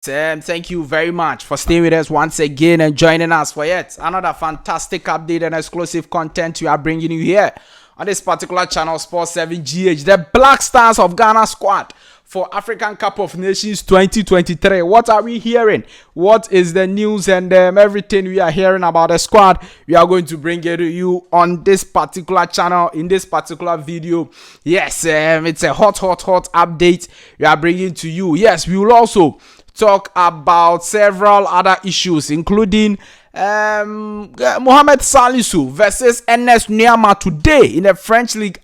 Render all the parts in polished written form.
Thank you very much for staying with us once again and joining us for yet another fantastic update and exclusive content we are bringing you here on this particular channel, Sports 7GH. The Black Stars of Ghana squad for African Cup of Nations 2023. What are we hearing? What is the news and everything we are hearing about the squad? We are going to bring it to you on this particular channel in this particular video. Yes, it's a hot update we are bringing to you. Yes, we will also talk about several other issues, including Mohamed Salisu versus Ernest Nuamah today in the French League.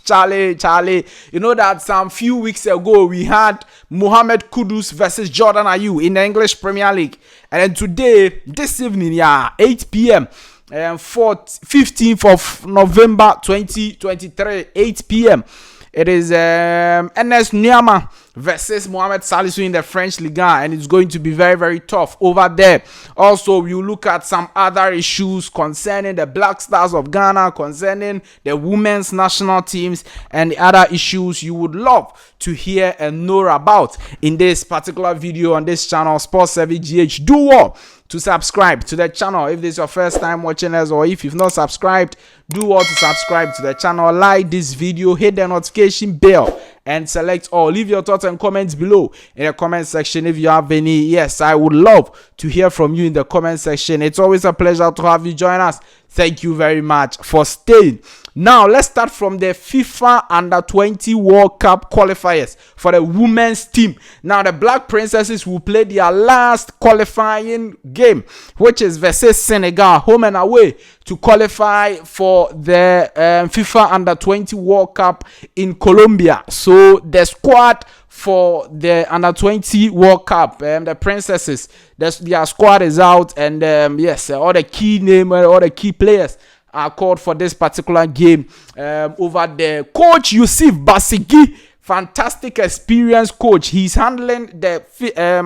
Charlie, you know that some few weeks ago we had Mohamed Kudus versus Jordan Ayew in the English Premier League, and then today, this evening, 8 p.m. 15th of November 2023, 8 p.m. It is Ernest Nuamah versus Mohamed Salisu in the French Ligue 1, and it's going to be very tough over there. Also, we will look at some other issues concerning the Black Stars of Ghana, concerning the women's national teams, and the other issues you would love to hear and know about in this particular video on this channel, Sports 7GH. Do well to subscribe to the channel if this is your first time watching us, or if you've not subscribed, do well to subscribe to the channel, like this video, hit the notification bell, and select all. Leave your thoughts and comments below in the comment section if you have any. Yes, I would love to hear from you in the comment section. It's always a pleasure to have you join us. Thank you very much for staying. Now, let's start from the FIFA Under-20 World Cup qualifiers for the women's team. Now, the Black Princesses will play their last qualifying game, which is versus Senegal, home and away, to qualify for the FIFA Under-20 World Cup in Colombia. So, the squad for the Under-20 World Cup, the Princesses, their squad is out, and yes, all the key names, all the key players are called for this particular game over there. Coach Yusuf Basigi, fantastic experienced coach. He's handling the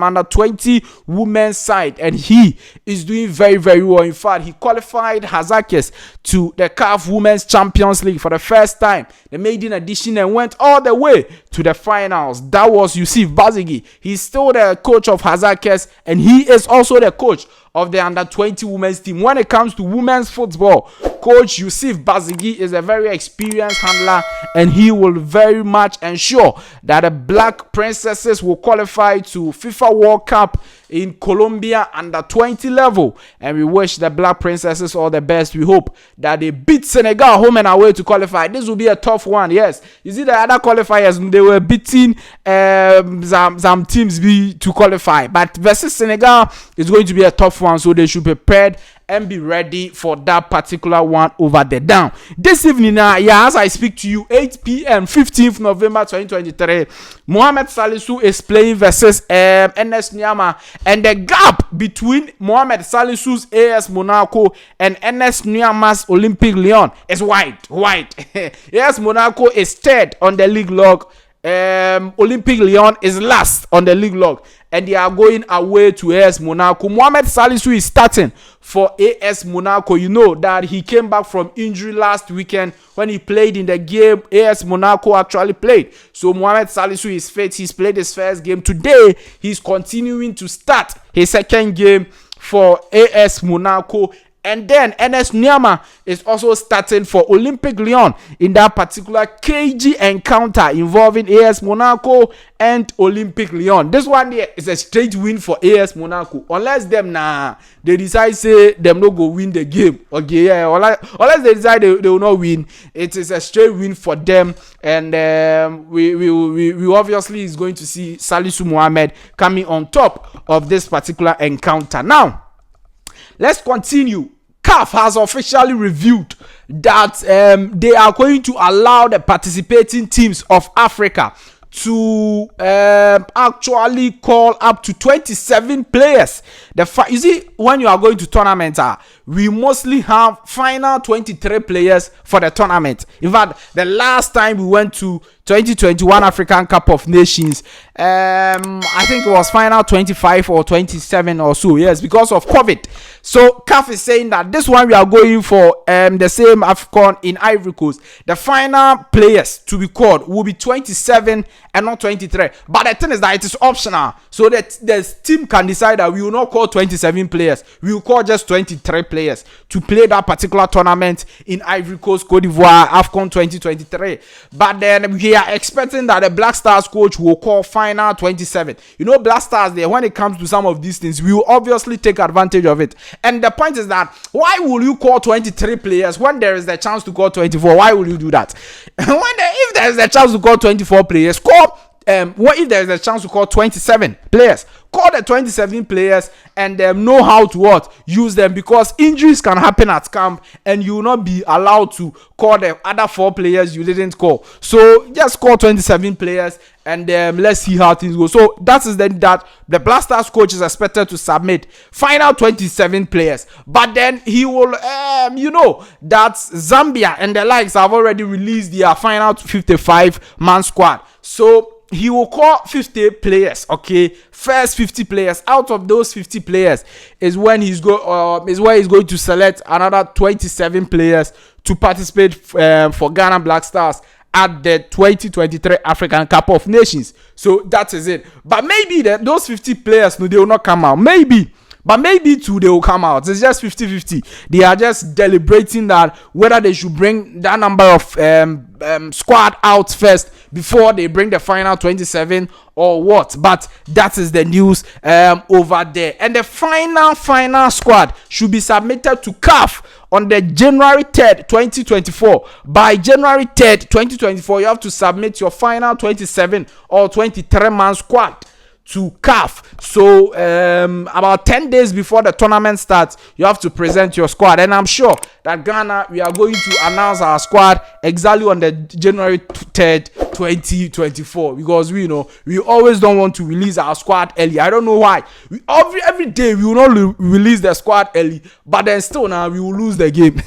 Under-20 women's side, and he is doing very well. In fact, he qualified Hazakis to the CAF Women's Champions League for the first time, the maiden edition, and went all the way to the finals. That was Yusuf Basigi. He's still the coach of Hazakis, and he is also the coach of the Under-20 women's team. When it comes to women's football, Coach Yusuf Basigi is a very experienced handler, and he will very much ensure that the Black Princesses will qualify to FIFA World Cup in Colombia Under-20 level. And we wish the Black Princesses all the best. We hope that they beat Senegal home and away to qualify. This will be a tough one. Yes, you see the other qualifiers, they were beating some teams to qualify, but versus Senegal is going to be a tough one, so they should be prepared and be ready for that particular one over there. Down this evening, as I speak to you, 8 p.m. 15th November 2023, Mohamed Salisu is playing versus Ernest Nuamah, and the gap between Mohamed Salisu's AS Monaco and Ernest Nuamah's Olympique Lyon is wide. AS Monaco is third on the league log. Olympique Lyon is last on the league log, and they are going away to AS Monaco. Mohamed Salisu is starting for AS Monaco. You know that he came back from injury last weekend when he played in the game AS Monaco actually played. So Mohamed Salisu is fit. He's played his first game. Today, he's continuing to start his second game for AS Monaco. And then Ernest Nuamah is also starting for Olympique Lyon in that particular cagey encounter involving AS Monaco and Olympique Lyon. This one here is a straight win for AS Monaco. Unless they decide say them no go win the game. Okay, yeah. Unless they decide they will not win, it is a straight win for them. And we obviously is going to see Salisu Mohamed coming on top of this particular encounter. Now, let's continue. CAF has officially revealed that they are going to allow the participating teams of Africa to actually call up to 27 players. You see, when you are going to tournaments, we mostly have final 23 players for the tournament. In fact, the last time we went to 2021 African Cup of Nations, I think it was final 25 or 27 or so, yes, because of COVID. So CAF is saying that this one we are going for the same AFCON in Ivory Coast. The final players to be called will be 27 and not 23. But the thing is that it is optional, so that the team can decide that we will not call 27 players, we will call just 23 players to play that particular tournament in Ivory Coast, Cote d'Ivoire, AFCON 2023. But then we are expecting that the Black Stars coach will call final 27. You know, Black Stars, there, when it comes to some of these things, we will obviously take advantage of it. And the point is that why will you call 23 players when there is the chance to call 24? Why will you do that? If there is a chance to call 24 players, call if there is a chance to call 27 players, call the 27 players and know how to use them, because injuries can happen at camp and you will not be allowed to call the other 4 players you didn't call. So just call 27 players and let's see how things go. So that is then that the Black Stars coach is expected to submit final 27 players, but then he will you know that Zambia and the likes have already released their final 55-man squad. So he will call 50 players, okay? First 50 players. Out of those 50 players is when he's going to select another 27 players to participate for Ghana Black Stars at the 2023 African Cup of Nations. So that is it. But maybe those 50 players, no, they will not come out. Maybe. But maybe too they will come out. It's just 50-50. They are just deliberating that whether they should bring that number of squad out first before they bring the final 27 or what. But that is the news over there. And the final squad should be submitted to CAF on the January 3rd, 2024. By January 3rd, 2024, you have to submit your final 27 or 23-man squad to CAF. So about 10 days before the tournament starts, you have to present your squad. And I'm sure that Ghana, we are going to announce our squad exactly on the January 3rd, 2024, because we know we always don't want to release our squad early. I don't know why. Every day we will not release the squad early, but then still now we will lose the game.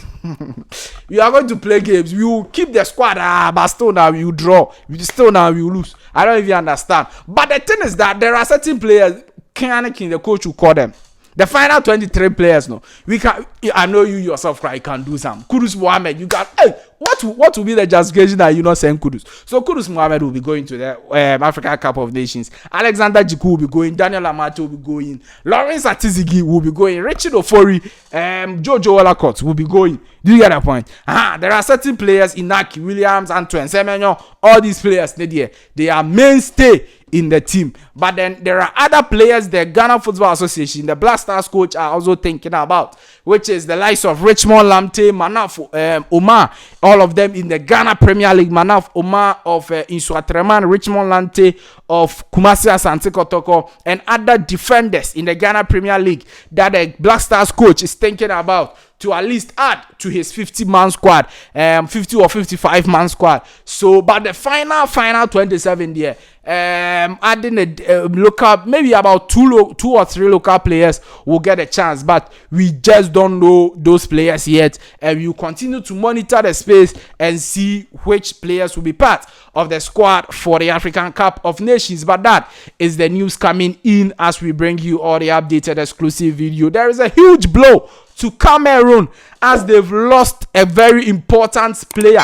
We are going to play games. We will keep the squad, but still now we will draw. Still now we will lose. I don't even understand. But the thing is that there are certain players, the coach will call them. The final 23 players, no. We can. I know you yourself, right? You can do some. Kudus Mohammed, you can. Hey, what will be the justification that you not saying Kudus? So Kudus Mohammed will be going to the African Cup of Nations. Alexander Jiku will be going. Daniel Amato will be going. Lawrence Atizigi will be going. Richard Ofori, Jojo Olakot will be going. Do you get that point? There are certain players, Inaki Williams, Antoine Semenyo, all these players, they are mainstay in the team. But then there are other players the Ghana Football Association, the Black Stars coach, are also thinking about, which is the likes of Richmond Lamte, Manaf Omar, all of them in the Ghana Premier League. Manaf Omar of Inswatreman, Richmond Lamte of Kumasi Asante Kotoko, and other defenders in the Ghana Premier League that the Black Stars coach is thinking about to at least add to his 50-man squad, 50 or 55-man squad. So, but the final 27 there, adding a local, maybe about two or three local players will get a chance, but we just don't know those players yet, and we will continue to monitor the space and see which players will be part of the squad for the African Cup of Nations. But that is the news coming in as we bring you all the updated exclusive video. There is a huge blow to Cameroon as they've lost a very important player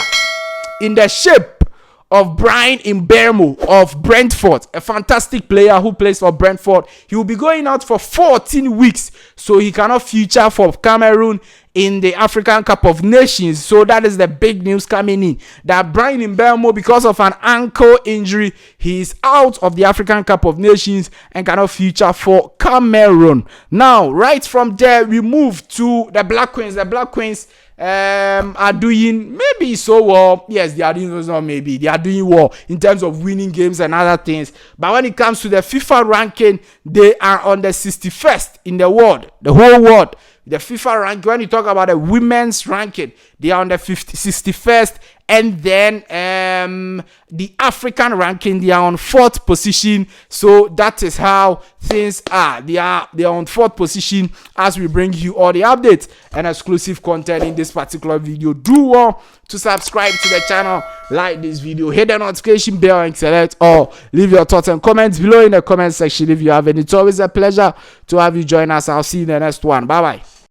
in the shape of Brian Mbeumo of Brentford, a fantastic player who plays for Brentford. He will be going out for 14 weeks, so he cannot feature for Cameroon in the African Cup of Nations. So that is the big news coming in, that Brian Mbeumo, because of an ankle injury, he is out of the African Cup of Nations and cannot feature for Cameroon. Now, right from there, we move to the Black Queens. The Black Queens are doing maybe so well. Yes, they are doing well, maybe. They are doing well in terms of winning games and other things. But when it comes to the FIFA ranking, they are on the 61st in the world, the whole world. The FIFA ranking, when you talk about the women's ranking, they are on the 61st, and then the African ranking, they are on 4th position. So that is how things are. They are on 4th position as we bring you all the updates and exclusive content in this particular video. Do well to subscribe to the channel, like this video, hit the notification bell and select all. Leave your thoughts and comments below in the comment section if you have any. It's always a pleasure to have you join us. I'll see you in the next one. Bye bye.